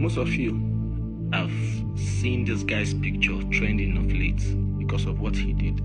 Most of you have seen this guy's picture trending of late because of what he did.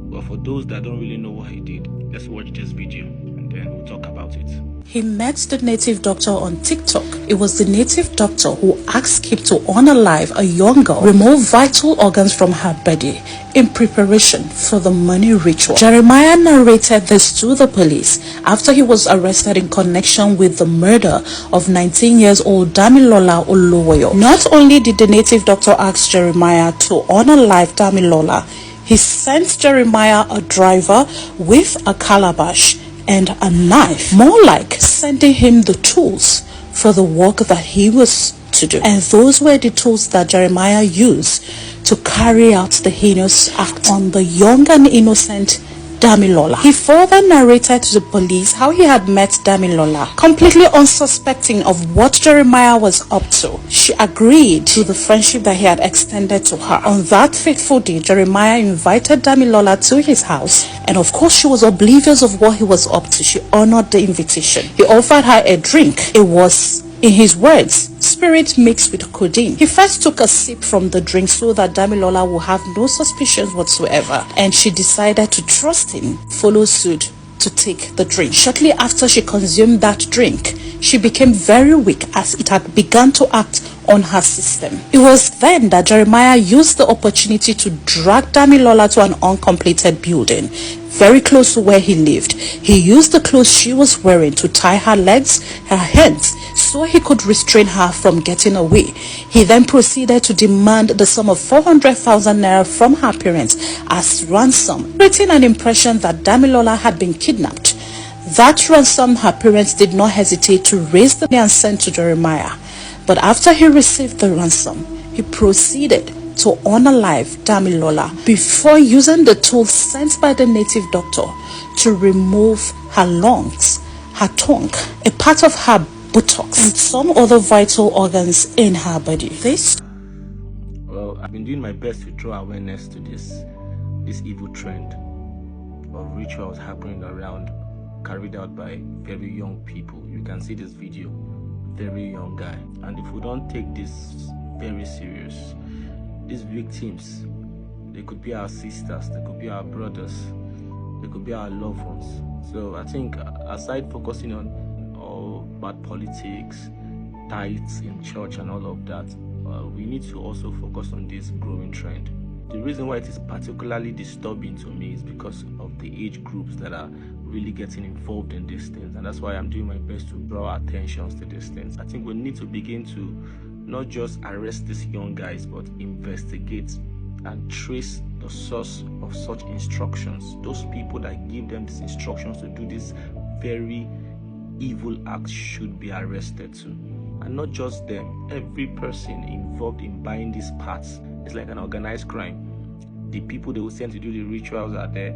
But for those that don't really know what he did, let's watch this video and then we'll talk about it. He met the native doctor on TikTok. It was the native doctor who asked him to unalive a young girl, remove vital organs from her body in preparation for the money ritual. Jeremiah narrated this to the police after he was arrested in connection with the murder of 19-year-old Damilola Oluwoyo. Not only did the native doctor ask Jeremiah to unalive Damilola, he sent Jeremiah a driver with a calabash and a knife, more like sending him the tools for the work that he was to do. And those were the tools that Jeremiah used to carry out the heinous act on the young and innocent Damilola. He further narrated to the police how he had met Damilola, completely unsuspecting of what Jeremiah was up to. She agreed to the friendship that he had extended to her. On that fateful day, Jeremiah invited Damilola to his house, and of course she was oblivious of what he was up to. She honored the invitation. He offered her a drink. It was, in his words, spirit mixed with codeine. He first took a sip from the drink so that Damilola would have no suspicions whatsoever, and she decided to trust him, follow suit to take the drink. Shortly after she consumed that drink, she became very weak as it had begun to act on her system. It was then that Jeremiah used the opportunity to drag Damilola to an uncompleted building very close to where he lived. He used the clothes she was wearing to tie her legs, her hands, so he could restrain her from getting away. He then proceeded to demand the sum of 400,000 naira from her parents as ransom, creating an impression that Damilola had been kidnapped. That ransom her parents did not hesitate to raise the money and send to Jeremiah. But after he received the ransom, he proceeded to unalive Damilola before using the tools sent by the native doctor to remove her lungs, her tongue, a part of her buttocks, and some other vital organs in her body. Well, I've been doing my best to draw awareness to this evil trend of rituals happening around, carried out by very young people. You can see this video, very young guy. And if we don't take this very serious, these victims, they could be our sisters, they could be our brothers, they could be our loved ones. So I think aside focusing on all bad politics, tithes in church and all of that, we need to also focus on this growing trend. The reason why it is particularly disturbing to me is because of the age groups that are really getting involved in these things, and that's why I'm doing my best to draw attentions to these things. I think we need to begin to not just arrest these young guys, but investigate and trace the source of such instructions. Those people that give them these instructions to do this very evil acts should be arrested too. And not just them, every person involved in buying these parts. It's like an organized crime. The people they will send to do the rituals are there,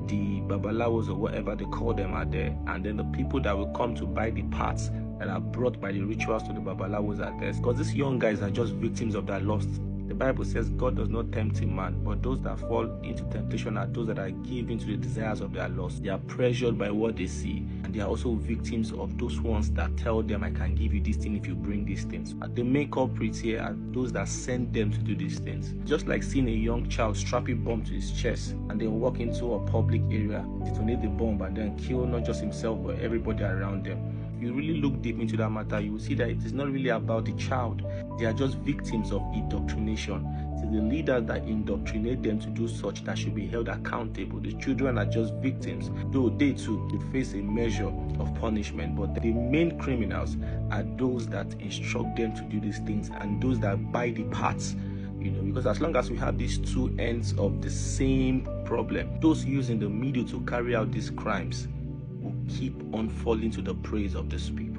the babalawos or whatever they call them are there, and then the people that will come to buy the parts that are brought by the rituals to the babalawos are there. Because these young guys are just victims of their lust. The Bible says God does not tempt a man, but those that fall into temptation are those that are given to the desires of their lust. They are pressured by what they see, and they are also victims of those ones that tell them, I can give you this thing if you bring these things. The main culprits here are those that send them to do these things. Just like seeing a young child strap a bomb to his chest and then walk into a public area, detonate the bomb, and then kill not just himself but everybody around them. If you really look deep into that matter, you will see that it is not really about the child. They are just victims of indoctrination. It is the leaders that indoctrinate them to do such that should be held accountable. The children are just victims, though they too face a measure of punishment. But the main criminals are those that instruct them to do these things and those that buy the parts. Because as long as we have these two ends of the same problem, those using the media to carry out these crimes will keep on falling to the praise of these people.